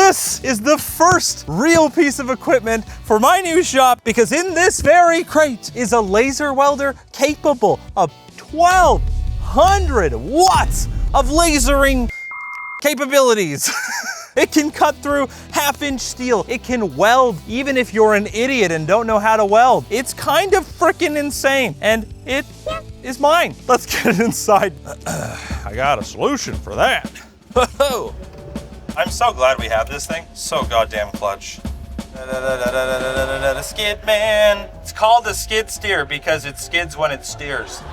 This is the first real piece of equipment for my new shop, because in this very crate is a laser welder capable of 1,200 watts of lasering capabilities. It can cut through half-inch steel. It can weld, even if you're an idiot and don't know how to weld. It's kind of freaking insane, and it is mine. Let's get inside. I got a solution for that. I'm so glad we have this thing. So goddamn clutch. The skid man. It's called a skid steer because it skids when it steers.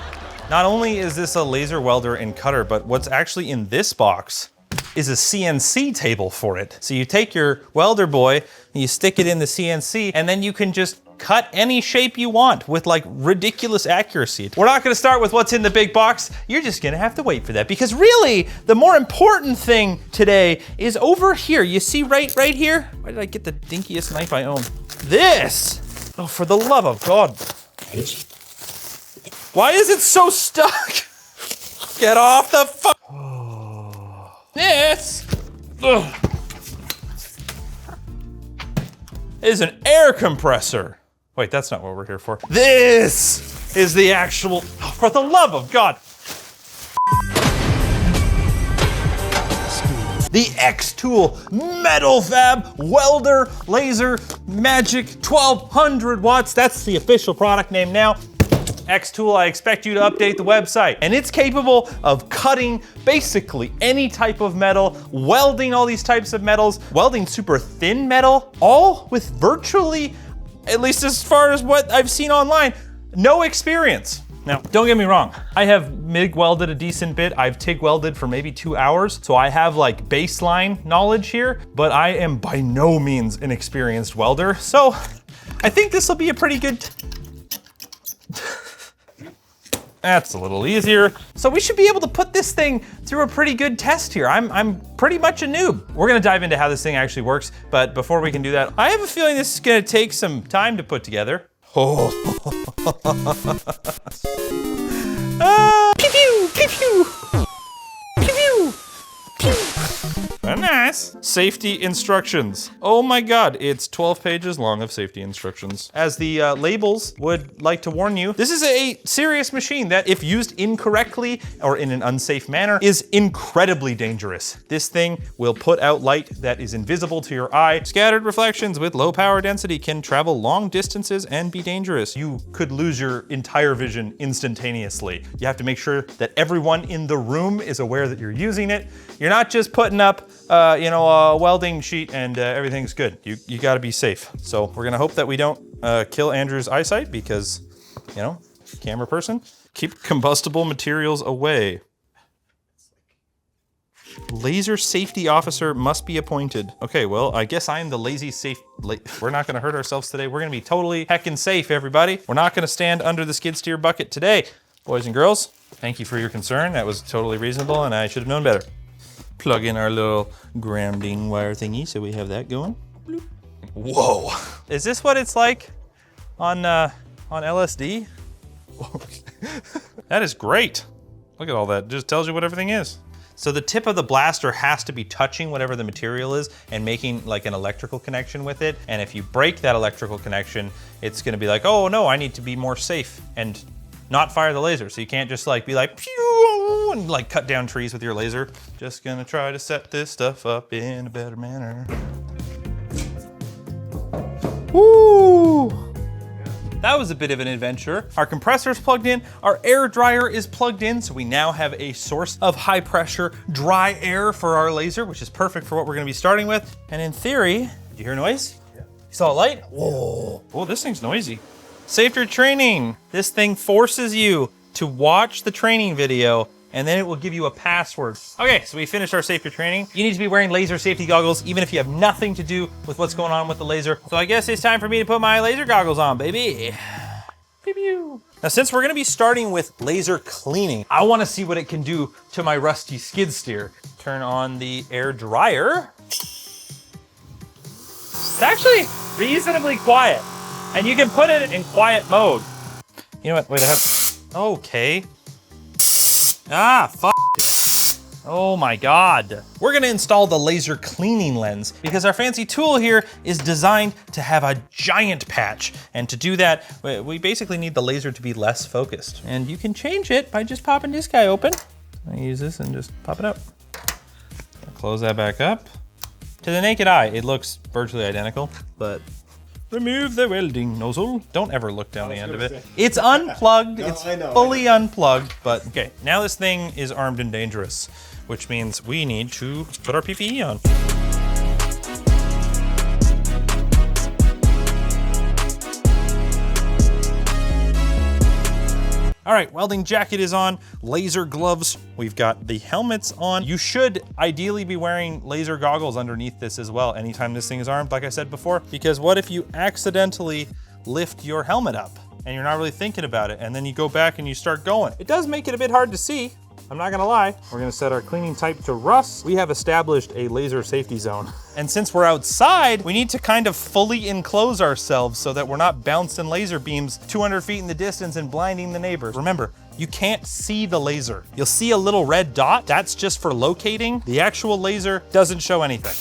Not only is this a laser welder and cutter, but what's actually in this box is a CNC table for it. So you take your welder boy, and you stick it in the CNC, and then you can just cut any shape you want with like ridiculous accuracy. We're not gonna start with what's in the big box. You're just gonna have to wait for that, because really the more important thing today is over here. You see right here? Why did I get the dinkiest knife I own? This! Oh, for the love of God. Why is it so stuck? Get off the fuck. This is an air compressor. Wait, that's not what we're here for. This is the actual, oh, for the love of God. The XTOOL MetalFab Welder Laser Magic 1,200 watts. That's the official product name now. XTOOL, I expect you to update the website. And it's capable of cutting basically any type of metal, welding all these types of metals, welding super thin metal, all with virtually, at least as far as what I've seen online, no experience. Now, don't get me wrong. I have MIG welded a decent bit. I've TIG welded for maybe 2 hours. So I have like baseline knowledge here, but I am by no means an experienced welder. So I think this will be a pretty good, that's a little easier. So we should be able to put this thing through a pretty good test here. I'm pretty much a noob. We're gonna dive into how this thing actually works, but before we can do that, I have a feeling this is gonna take some time to put together. Oh. Pew pew, pew pew. Pew pew, pew. Very nice. Safety instructions. Oh my God, it's 12 pages long of safety instructions. As the labels would like to warn you, this is a serious machine that, if used incorrectly or in an unsafe manner, is incredibly dangerous. This thing will put out light that is invisible to your eye. Scattered reflections with low power density can travel long distances and be dangerous. You could lose your entire vision instantaneously. You have to make sure that everyone in the room is aware that you're using it. You're not just putting up a welding sheet and everything's good. You gotta be safe. So we're gonna hope that we don't kill Andrew's eyesight, because, camera person. Keep combustible materials away. Laser safety officer must be appointed. Okay, well, I guess I'm the lazy safe. We're not gonna hurt ourselves today. We're gonna be totally heckin' safe, everybody. We're not gonna stand under the skid steer bucket today. Boys and girls, thank you for your concern. That was totally reasonable, and I should have known better. Plug in our little grounding wire thingy so we have that going. Whoa. Is this what it's like on LSD? That is great. Look at all that. It just tells you what everything is. So the tip of the blaster has to be touching whatever the material is and making like an electrical connection with it. And if you break that electrical connection, it's gonna be like, oh no, I need to be more safe and not fire the laser. So you can't just like be like, pew, and like cut down trees with your laser. Just gonna try to set this stuff up in a better manner. Woo! That was a bit of an adventure. Our compressor's plugged in, our air dryer is plugged in, so we now have a source of high pressure dry air for our laser, which is perfect for what we're gonna be starting with. And in theory, did you hear noise? Yeah. You saw a light? Whoa. Oh, this thing's noisy. Safer training. This thing forces you to watch the training video, and then it will give you a password. Okay, so we finished our safety training. You need to be wearing laser safety goggles, even if you have nothing to do with what's going on with the laser. So I guess it's time for me to put my laser goggles on, baby. Pew pew. Now, since we're gonna be starting with laser cleaning, I wanna see what it can do to my rusty skid steer. Turn on the air dryer. It's actually reasonably quiet, and you can put it in quiet mode. You know what, wait, I have, okay. Ah, fuck it. Oh my God. We're gonna install the laser cleaning lens because our fancy tool here is designed to have a giant patch. And to do that, we basically need the laser to be less focused. And you can change it by just popping this guy open. I use this and just pop it up. Close that back up. To the naked eye, it looks virtually identical, but remove the welding nozzle. Don't ever look down the end of it. It's unplugged, no, it's fully unplugged, but okay, now this thing is armed and dangerous, which means we need to put our PPE on. All right, welding jacket is on, laser gloves. We've got the helmets on. You should ideally be wearing laser goggles underneath this as well anytime this thing is armed, like I said before, because what if you accidentally lift your helmet up and you're not really thinking about it, and then you go back and you start going? It does make it a bit hard to see, I'm not gonna lie. We're gonna set our cleaning type to rust. We have established a laser safety zone. And since we're outside, we need to kind of fully enclose ourselves so that we're not bouncing laser beams 200 feet in the distance and blinding the neighbors. Remember, you can't see the laser. You'll see a little red dot. That's just for locating. The actual laser doesn't show anything.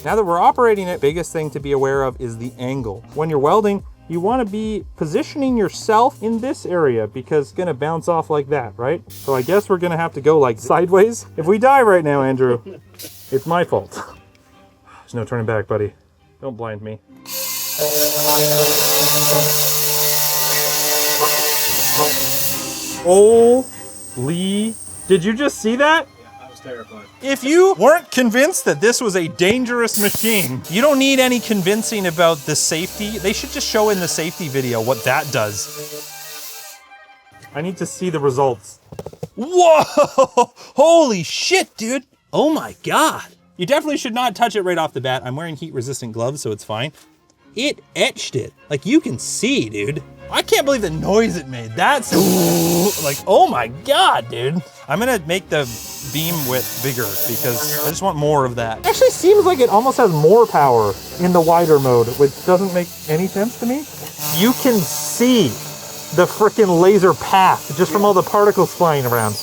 Now that we're operating it, biggest thing to be aware of is the angle. When you're welding, you want to be positioning yourself in this area because it's going to bounce off like that, right? So I guess we're going to have to go like sideways. If we die right now, Andrew, it's my fault. There's no turning back, buddy. Don't blind me. Holy, did you just see that? Terrified. If you weren't convinced that this was a dangerous machine, you don't need any convincing about the safety. They should just show in the safety video what that does. I need to see the results. Whoa! Holy shit, dude. Oh my God. You definitely should not touch it right off the bat. I'm wearing heat resistant gloves, so it's fine. It etched it. Like you can see, dude. I can't believe the noise it made. That's like, oh my God, dude. I'm gonna make the beam width bigger because I just want more of that. Actually seems like it almost has more power in the wider mode, which doesn't make any sense to me. You can see the frickin' laser path just from all the particles flying around.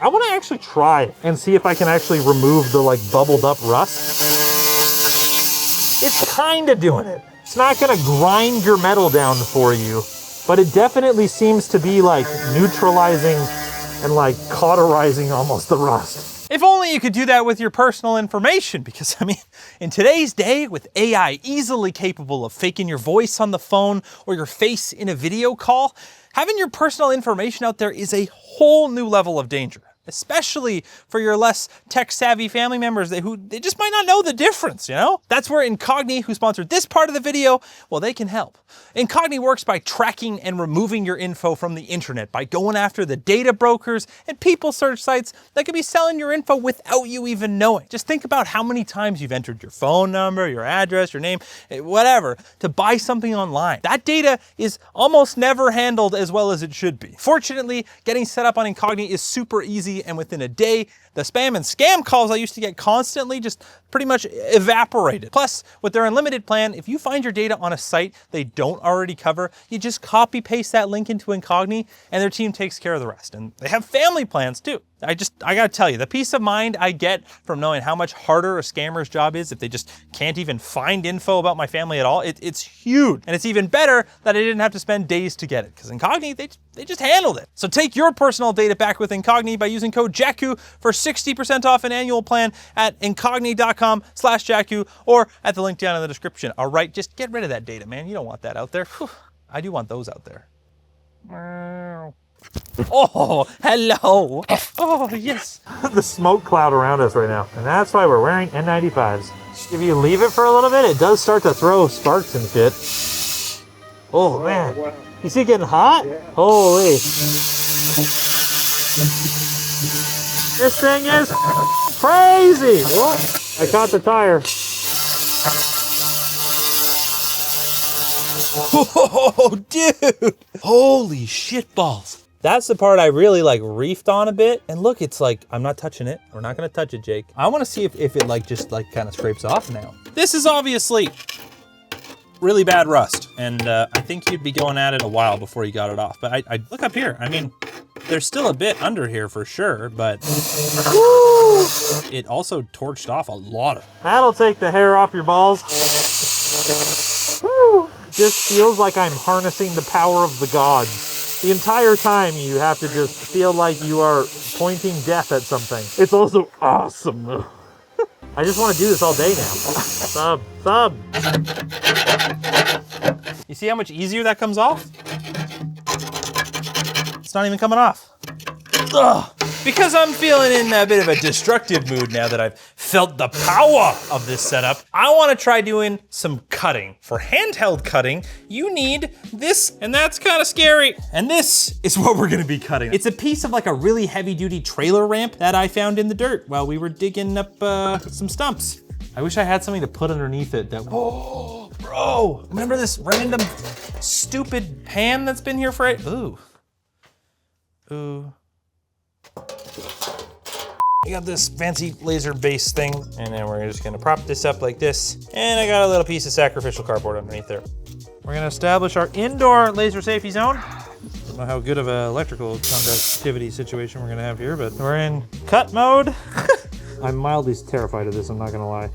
I wanna actually try it and see if I can actually remove the like bubbled up rust. It's kinda doing it. It's not gonna grind your metal down for you, but it definitely seems to be like neutralizing and like cauterizing almost the rust. If only you could do that with your personal information, because I mean, in today's day with AI easily capable of faking your voice on the phone or your face in a video call, having your personal information out there is a whole new level of danger. Especially for your less tech-savvy family members who just might not know the difference, you know? That's where Incogni, who sponsored this part of the video, well, they can help. Incogni works by tracking and removing your info from the internet by going after the data brokers and people search sites that could be selling your info without you even knowing. Just think about how many times you've entered your phone number, your address, your name, whatever, to buy something online. That data is almost never handled as well as it should be. Fortunately, getting set up on Incogni is super easy, and within a day, the spam and scam calls I used to get constantly just pretty much evaporated. Plus, with their unlimited plan, if you find your data on a site they don't already cover, you just copy paste that link into Incogni and their team takes care of the rest. And they have family plans too. I gotta tell you, the peace of mind I get from knowing how much harder a scammer's job is if they just can't even find info about my family at all, it's huge. And it's even better that I didn't have to spend days to get it, because Incogni, they just handled it. So take your personal data back with Incogni by using code JACU for 60% off an annual plan at incogni.com/JACU or at the link down in the description. All right, just get rid of that data, man. You don't want that out there. Whew. I do want those out there. Oh, hello. Oh, yes. The smoke cloud around us right now. And that's why we're wearing N95s. If you leave it for a little bit, it does start to throw sparks and shit. Oh, man. Wow. You see it getting hot? Yeah. Holy. This thing is crazy. Oh, I caught the tire. Oh, dude. Holy shit balls. That's the part I really like reefed on a bit. And look, it's like, I'm not touching it. We're not gonna touch it, Jake. I wanna see if it like just like kind of scrapes off now. This is obviously really bad rust. And I think you'd be going at it a while before you got it off. But I look up here. I mean, There's still a bit under here for sure, but it also torched off a lot of. That'll take the hair off your balls. Woo. Just feels like I'm harnessing the power of the gods. The entire time you have to just feel like you are pointing death at something. It's also awesome. I just want to do this all day now. Sub. You see how much easier that comes off? It's not even coming off. Ugh. Because I'm feeling in a bit of a destructive mood now that I've felt the power of this setup, I want to try doing some cutting. For handheld cutting, you need this, and that's kind of scary. And this is what we're gonna be cutting. It's a piece of like a really heavy duty trailer ramp that I found in the dirt while we were digging up some stumps. I wish I had something to put underneath it that, oh, bro, remember this random stupid pan that's been here for ooh. I got this fancy laser base thing, and then we're just gonna prop this up like this. And I got a little piece of sacrificial cardboard underneath there. We're gonna establish our indoor laser safety zone. Don't know how good of an electrical conductivity situation we're gonna have here, but we're in cut mode. I'm mildly terrified of this, I'm not gonna lie.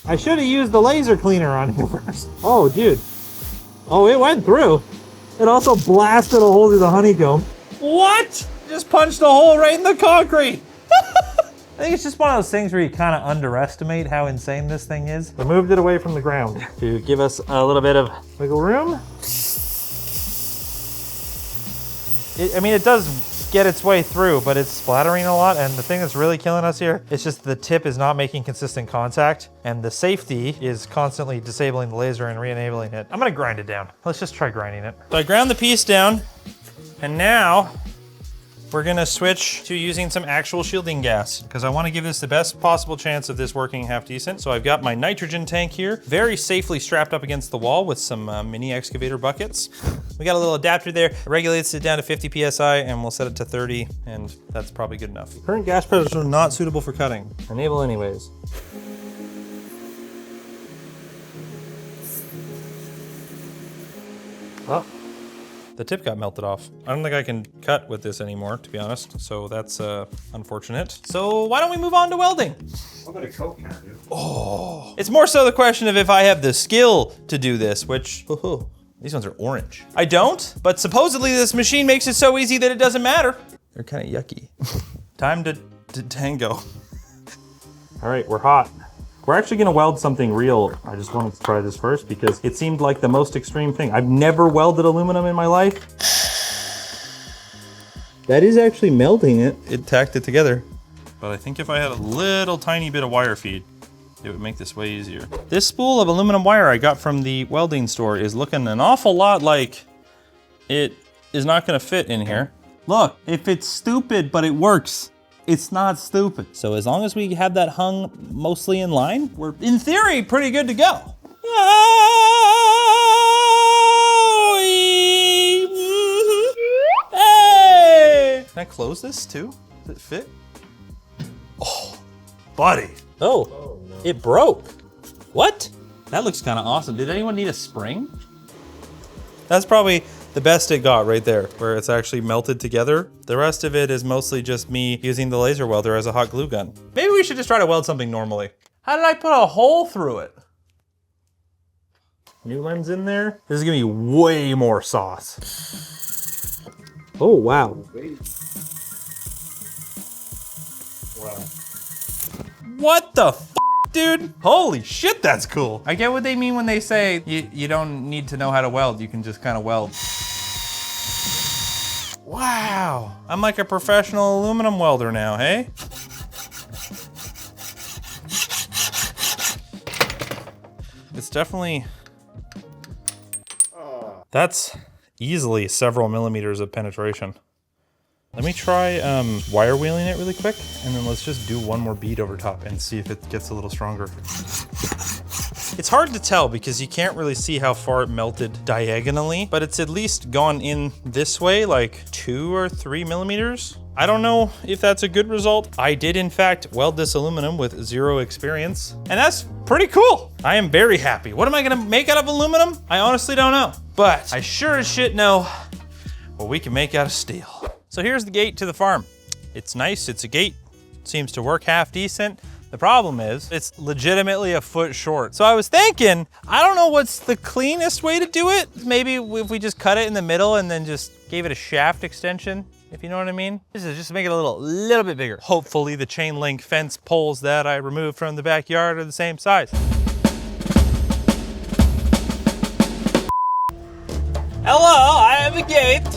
I should have used the laser cleaner on here first. Oh, dude. Oh, it went through. It also blasted a hole through the honeycomb. What? Just punched a hole right in the concrete. I think it's just one of those things where you kind of underestimate how insane this thing is. We moved it away from the ground to give us a little bit of wiggle room. I mean, it does get its way through, but it's splattering a lot, and the thing that's really killing us here is just the tip is not making consistent contact, and the safety is constantly disabling the laser and re-enabling it. I'm gonna grind it down. Let's just try grinding it. So I ground the piece down, and now we're gonna switch to using some actual shielding gas because I wanna give this the best possible chance of this working half decent. So I've got my nitrogen tank here, very safely strapped up against the wall with some mini excavator buckets. We got a little adapter there, it regulates it down to 50 PSI and we'll set it to 30 and that's probably good enough. Current gas pressures are not suitable for cutting. Enable anyways. Oh. The tip got melted off. I don't think I can cut with this anymore, to be honest. So that's unfortunate. So why don't we move on to welding? I'll go to Coke can, dude. Oh. It's more so the question of if I have the skill to do this, which, these ones are orange. I don't, but supposedly this machine makes it so easy that it doesn't matter. They're kind of yucky. Time to tango. All right, we're hot. We're actually gonna weld something real. I just wanted to try this first because it seemed like the most extreme thing. I've never welded aluminum in my life. That is actually melting it. It tacked it together. But I think if I had a little tiny bit of wire feed, it would make this way easier. This spool of aluminum wire I got from the welding store is looking an awful lot like it is not gonna fit in here. Look, if it's stupid, but it works. It's not stupid. So as long as we have that hung mostly in line, we're in theory pretty good to go. Hey! Can I close this too? Does it fit? Oh, buddy. Oh, no. It broke. What? That looks kind of awesome. Did anyone need a spring? That's probably the best it got right there, where it's actually melted together. The rest of it is mostly just me using the laser welder as a hot glue gun. Maybe we should just try to weld something normally. How did I put a hole through it? New lens in there. This is gonna be way more sauce. Oh, wow. Wow. What the f, dude? Holy shit, that's cool. I get what they mean when they say you don't need to know how to weld, you can just kind of weld. Wow, I'm like a professional aluminum welder now, hey? It's definitely, that's easily several millimeters of penetration. Let me try wire wheeling it really quick, and then let's just do one more bead over top and see if it gets a little stronger. It's hard to tell because you can't really see how far it melted diagonally, but it's at least gone in this way, like 2 or 3 millimeters. I don't know if that's a good result. I did in fact weld this aluminum with 0 experience, and that's pretty cool. I am very happy. What am I gonna make out of aluminum? I honestly don't know, but I sure as shit know what we can make out of steel. So here's the gate to the farm. It's nice, it's a gate, seems to work half decent. The problem is, it's legitimately a foot short. So I was thinking, I don't know what's the cleanest way to do it. Maybe if we just cut it in the middle and then just gave it a shaft extension, if you know what I mean. This is just to make it a little bit bigger. Hopefully the chain link fence poles that I removed from the backyard are the same size. Hello, I have a gate.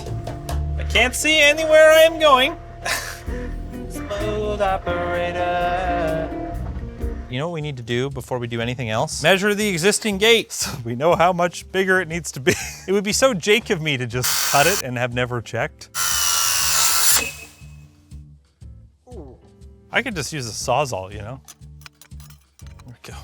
I can't see anywhere I am going. Smooth operator. You know what we need to do before we do anything else? Measure the existing gate so we know how much bigger it needs to be. It would be so Jake of me to just cut it and have never checked. I could just use a Sawzall, you know? There we go.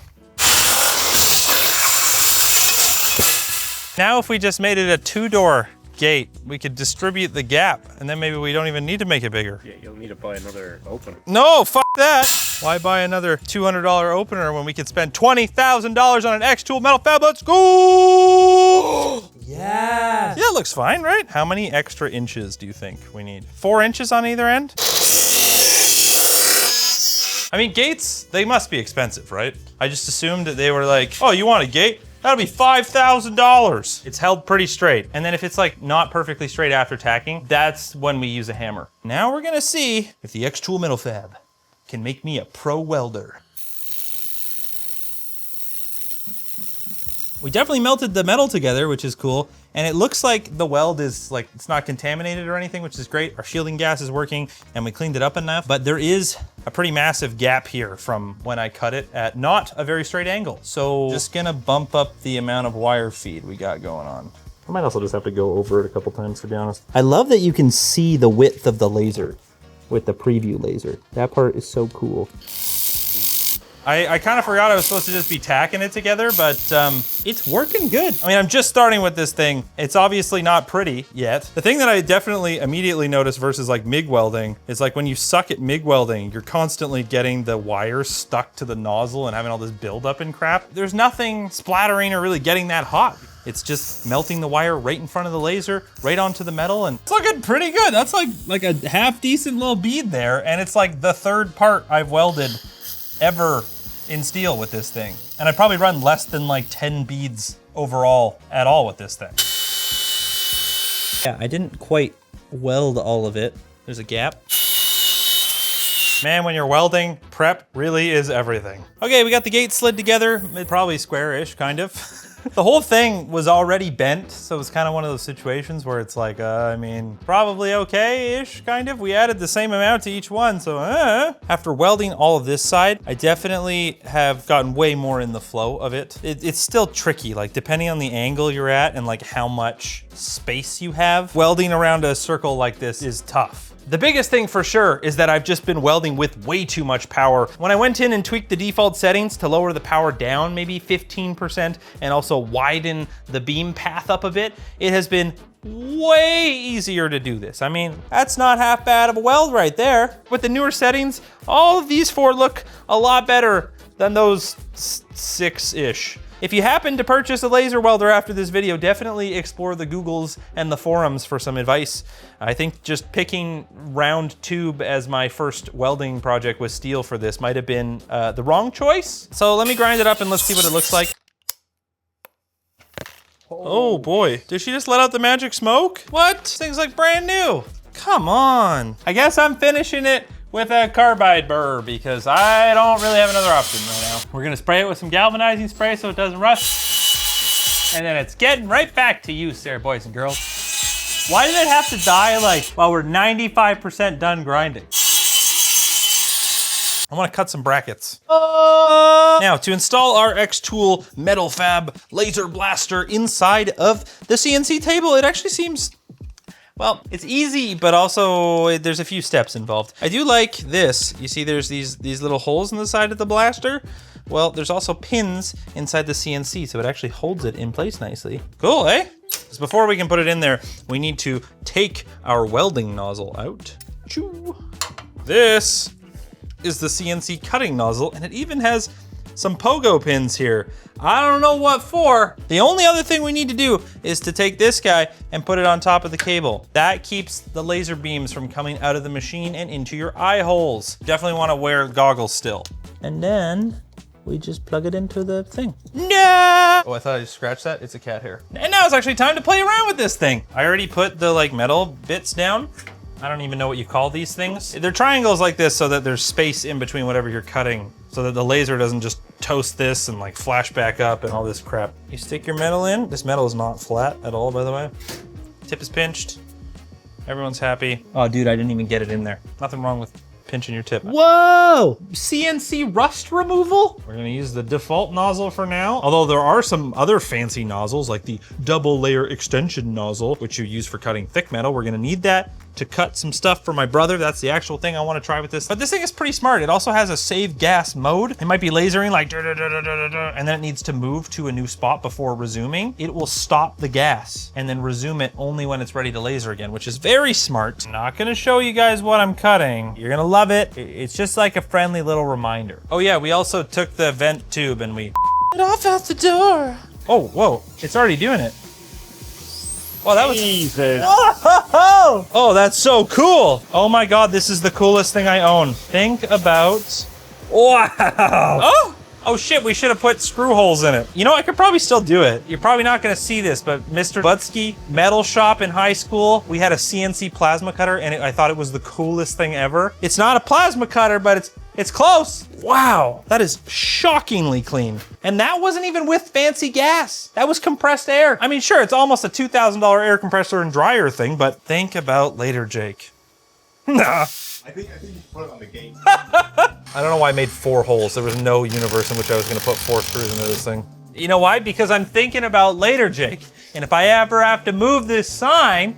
Now if we just made it a 2-door gate, we could distribute the gap, and then maybe we don't even need to make it bigger. Yeah, you'll need to buy another opener. No, fuck that. Why buy another $200 opener when we could spend $20,000 on an XTOOL MetalFab? Let's go! Yeah. Yeah, it looks fine, right? How many extra inches do you think we need? 4 inches on either end? I mean, gates, they must be expensive, right? I just assumed that they were like, oh, you want a gate? That'll be $5,000. It's held pretty straight. And then if it's like not perfectly straight after tacking, that's when we use a hammer. Now we're gonna see if the XTOOL MetalFab can make me a pro welder. We definitely melted the metal together, which is cool. And it looks like the weld is like, it's not contaminated or anything, which is great. Our shielding gas is working and we cleaned it up enough, but there is a pretty massive gap here from when I cut it at not a very straight angle. So just gonna bump up the amount of wire feed we got going on. I might also just have to go over it a couple times, to be honest. I love that you can see the width of the laser with the preview laser. That part is so cool. I kind of forgot I was supposed to just be tacking it together, but it's working good. I mean, I'm just starting with this thing. It's obviously not pretty yet. The thing that I definitely immediately noticed versus like MIG welding is like when you suck at MIG welding, you're constantly getting the wire stuck to the nozzle and having all this buildup and crap. There's nothing splattering or really getting that hot. It's just melting the wire right in front of the laser, right onto the metal, and it's looking pretty good. That's like a half decent little bead there, and it's like the 3rd part I've welded ever in steel with this thing. And I probably run less than like 10 beads overall at all with this thing. Yeah, I didn't quite weld all of it. There's a gap. Man, when you're welding, prep really is everything. Okay, we got the gate slid together. Probably square-ish, kind of. The whole thing was already bent, so it's kind of one of those situations where it's like, I mean, probably okay-ish, kind of. We added the same amount to each one, so After welding all of this side, I definitely have gotten way more in the flow of it. It's still tricky, like depending on the angle you're at and like how much space you have. Welding around a circle like this is tough. The biggest thing for sure is that I've just been welding with way too much power. When I went in and tweaked the default settings to lower the power down maybe 15% and also widen the beam path up a bit, it has been way easier to do this. I mean, that's not half bad of a weld right there. With the newer settings, all of these 4 look a lot better than those 6-ish. If you happen to purchase a laser welder after this video, definitely explore the Googles and the forums for some advice. I think just picking round tube as my first welding project with steel for this might have been the wrong choice. So let me grind it up and let's see what it looks like. Oh boy, did she just let out the magic smoke? What? This thing's like brand new. Come on. I guess I'm finishing it with a carbide burr because I don't really have another option right now. We're gonna spray it with some galvanizing spray so it doesn't rust. And then it's getting right back to use there, boys and girls. Why did it have to die like while we're 95% done grinding? I wanna cut some brackets. Now, to install our XTOOL MetalFab laser blaster inside of the CNC table, it actually seems, well, it's easy, but also there's a few steps involved. I do like this. You see there's these little holes in the side of the blaster? Well, there's also pins inside the CNC, so it actually holds it in place nicely. Cool, eh? Because before we can put it in there, we need to take our welding nozzle out. Choo. This is the CNC cutting nozzle, and it even has some pogo pins here. I don't know what for. The only other thing we need to do is to take this guy and put it on top of the cable. That keeps the laser beams from coming out of the machine and into your eye holes. Definitely want to wear goggles still. And then we just plug it into the thing. No! Oh, I thought I just scratched that. It's a cat hair. And now it's actually time to play around with this thing. I already put the like metal bits down. I don't even know what you call these things. They're triangles like this so that there's space in between whatever you're cutting so that the laser doesn't just toast this and like flash back up and all this crap. You stick your metal in. This metal is not flat at all, by the way. Tip is pinched. Everyone's happy. Oh, dude, I didn't even get it in there. Nothing wrong with pinching your tip. Whoa! CNC rust removal? We're gonna use the default nozzle for now. Although there are some other fancy nozzles like the double layer extension nozzle, which you use for cutting thick metal. We're gonna need that to cut some stuff for my brother. That's the actual thing I want to try with this. But this thing is pretty smart. It also has a save gas mode. It might be lasering like and then it needs to move to a new spot before resuming. It will stop the gas and then resume it only when it's ready to laser again, which is very smart. I'm not gonna show you guys what I'm cutting. You're gonna love it. It's just like a friendly little reminder. Oh yeah, we also took the vent tube and we it off out the door. Oh, whoa, it's already doing it. Oh, that was Jesus. Oh, that's so cool. Oh my God, this is the coolest thing I own. Think about, wow. Oh shit, we should have put screw holes in it. You know, I could probably still do it. You're probably not gonna see this, but Mr. Butsky metal shop in high school, we had a CNC plasma cutter and I thought it was the coolest thing ever. It's not a plasma cutter, but it's close. Wow, that is shockingly clean. And that wasn't even with fancy gas. That was compressed air. I mean, sure, it's almost a $2,000 air compressor and dryer thing, but think about later, Jake. Nah. I think you should put it on the gate. I don't know why I made 4 holes. There was no universe in which I was gonna put 4 screws into this thing. You know why? Because I'm thinking about later, Jake. And if I ever have to move this sign,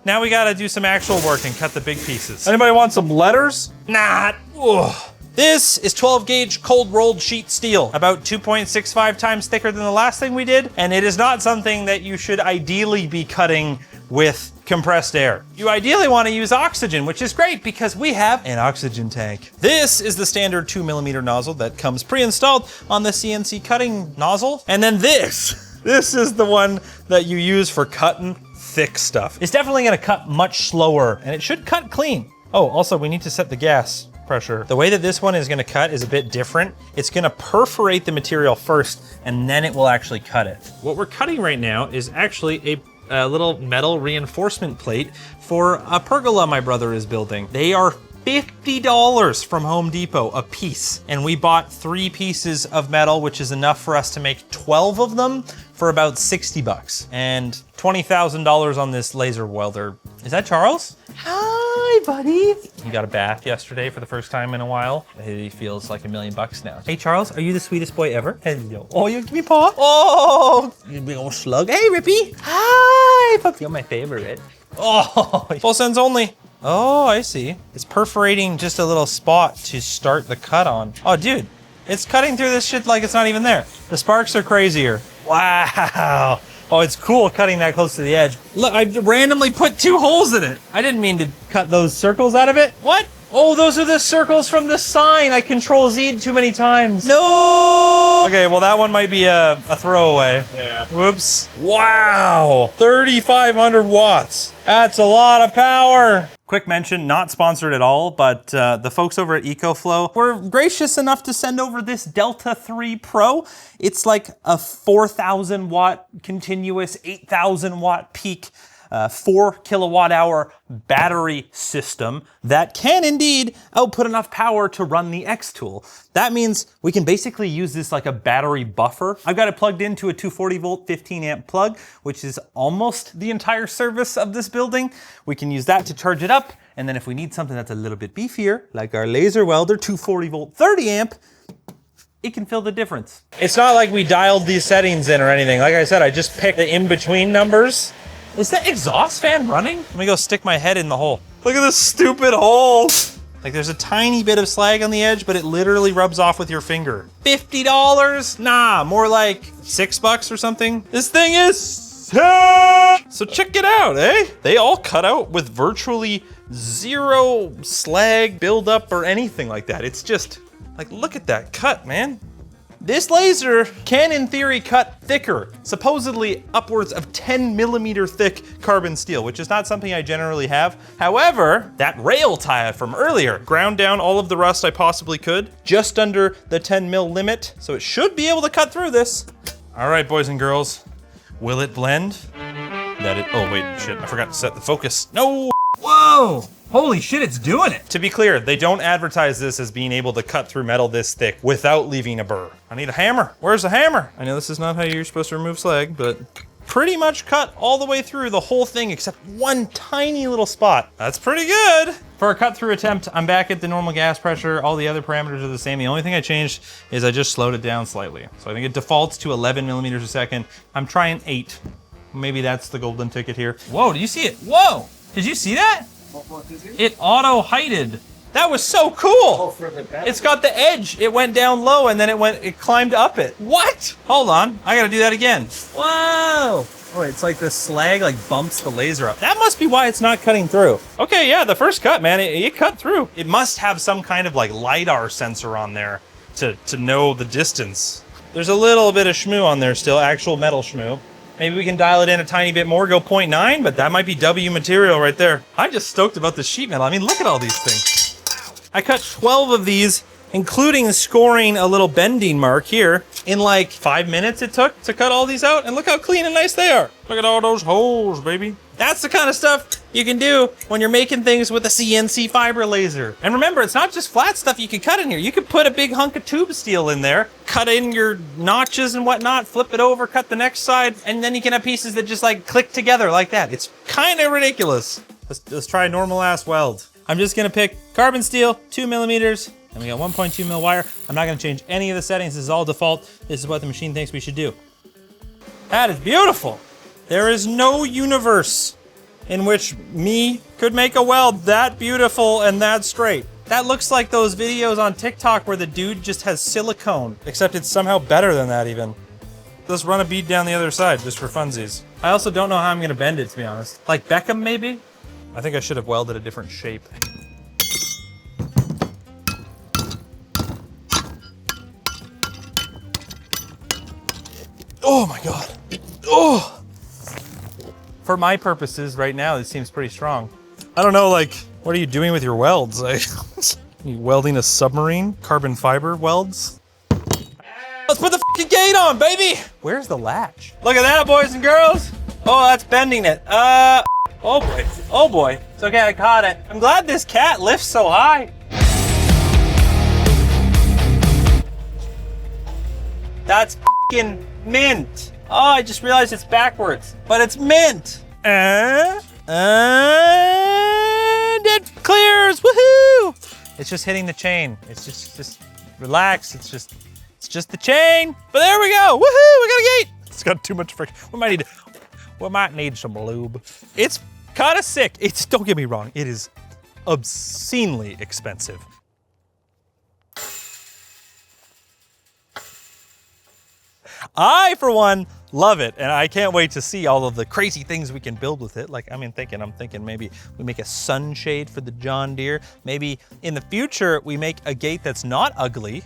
now we gotta do some actual work and cut the big pieces. Anybody want some letters? Nah. Ugh. This is 12 gauge cold rolled sheet steel, about 2.65 times thicker than the last thing we did. And it is not something that you should ideally be cutting with compressed air. You ideally want to use oxygen, which is great because we have an oxygen tank. This is the standard 2mm nozzle that comes pre-installed on the CNC cutting nozzle. And then this is the one that you use for cutting thick stuff. It's definitely gonna cut much slower and it should cut clean. Oh, also we need to set the gas pressure. The way that this one is gonna cut is a bit different. It's gonna perforate the material first and then it will actually cut it. What we're cutting right now is actually a little metal reinforcement plate for a pergola my brother is building. They are $50 from Home Depot a piece. And we bought 3 pieces of metal, which is enough for us to make 12 of them for about 60 bucks. And $20,000 on this laser welder. Is that Charles? Hi, buddy. He got a bath yesterday for the first time in a while. He feels like $1 million now. Hey, Charles, are you the sweetest boy ever? Hello. Oh, you give me paw? Oh, you big old slug. Hey, Rippy. Hi, puppy. You're my favorite. Oh, full sends only. Oh, I see. It's perforating just a little spot to start the cut on. Oh, dude, it's cutting through this shit like it's not even there. The sparks are crazier. Wow. Oh, it's cool cutting that close to the edge. Look, I randomly put 2 holes in it. I didn't mean to cut those circles out of it. What? Oh, those are the circles from the sign. I Control-Z'd too many times. No! Okay, well, that one might be a throwaway. Yeah. Whoops. Wow, 3,500 watts. That's a lot of power. Quick mention, not sponsored at all, but the folks over at EcoFlow were gracious enough to send over this Delta 3 Pro. It's like a 4,000 watt continuous, 8,000 watt peak, 4 kilowatt hour battery system that can indeed output enough power to run the XTOOL. That means we can basically use this like a battery buffer. I've got it plugged into a 240 volt 15 amp plug, which is almost the entire service of this building. We can use that to charge it up. And then if we need something that's a little bit beefier, like our laser welder 240 volt 30 amp, it can fill the difference. It's not like we dialed these settings in or anything. Like I said, I just picked the in-between numbers. Is that exhaust fan running? Let me go stick my head in the hole. Look at this stupid hole. Like there's a tiny bit of slag on the edge, but it literally rubs off with your finger. $50? Nah, more like $6 or something. This thing is So check it out, eh? They all cut out with virtually zero slag buildup or anything like that. It's just, like, look at that cut, man. This laser can, in theory, cut thicker, supposedly upwards of 10 millimeter thick carbon steel, which is not something I generally have. However, that rail tie from earlier ground down all of the rust I possibly could, just under the 10 mil limit, so it should be able to cut through this. All right, boys and girls, will it blend? Oh wait, shit, I forgot to set the focus. No! Whoa! Holy shit, it's doing it! To be clear, they don't advertise this as being able to cut through metal this thick without leaving a burr. I need a hammer. Where's the hammer? I know this is not how you're supposed to remove slag, but pretty much cut all the way through the whole thing except one tiny little spot. That's pretty good. For a cut through attempt, I'm back at the normal gas pressure. All the other parameters are the same. The only thing I changed is I just slowed it down slightly. So I think it defaults to 11 millimeters a second. I'm trying 8. Maybe that's the golden ticket here. Whoa, did you see it? Whoa! Did you see that? It auto-heighted. That was so cool! It's got the edge. It went down low and then it climbed up it. What? Hold on, I gotta do that again. Whoa! Oh, it's like the slag like bumps the laser up. That must be why it's not cutting through. Okay, yeah, the first cut, man, it cut through. It must have some kind of like LiDAR sensor on there to know the distance. There's a little bit of shmoo on there still, actual metal shmoo. Maybe we can dial it in a tiny bit more, go 0.9, but that might be W material right there. I'm just stoked about the sheet metal. I mean, look at all these things. I cut 12 of these, including scoring a little bending mark here. In like 5 minutes it took to cut all these out, and look how clean and nice they are. Look at all those holes, baby. That's the kind of stuff you can do when you're making things with a CNC fiber laser. And remember, it's not just flat stuff you can cut in here. You could put a big hunk of tube steel in there, cut in your notches and whatnot, flip it over, cut the next side, and then you can have pieces that just like click together like that. It's kind of ridiculous. Let's try a normal ass weld. I'm just gonna pick carbon steel, 2 millimeters, and we got 1.2 mil wire. I'm not gonna change any of the settings. This is all default. This is what the machine thinks we should do. That is beautiful. There is no universe in which me could make a weld that beautiful and that straight. That looks like those videos on TikTok where the dude just has silicone, except it's somehow better than that even. Let's run a bead down the other side just for funsies. I also don't know how I'm gonna bend it, to be honest. Like Beckham, maybe? I think I should have welded a different shape. Oh my God. Oh! For my purposes right now, this seems pretty strong. I don't know, like, what are you doing with your welds? Like, you welding a submarine? Carbon fiber welds? Let's put the fucking gate on, baby! Where's the latch? Look at that, boys and girls! Oh, that's bending it. Oh boy, oh boy. It's okay, I caught it. I'm glad this cat lifts so high. That's fucking mint. Oh, I just realized it's backwards, but it's mint. And it clears, woohoo! It's just hitting the chain. It's just relax. It's just the chain. But there we go, woohoo! We got a gate. It's got too much friction. We might need some lube. It's kind of sick. Don't get me wrong. It is obscenely expensive. I, for one, love it, and I can't wait to see all of the crazy things we can build with it. Like, I'm thinking maybe we make a sunshade for the John Deere. Maybe in the future, we make a gate that's not ugly.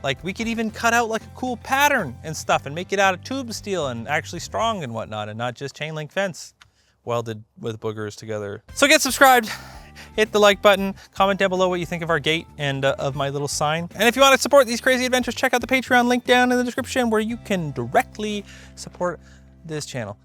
Like, we could even cut out like a cool pattern and stuff and make it out of tube steel and actually strong and whatnot, and not just chain link fence welded with boogers together. So get subscribed. Hit the like button, comment down below what you think of our gate and of my little sign. And if you want to support these crazy adventures, check out the Patreon link down in the description where you can directly support this channel.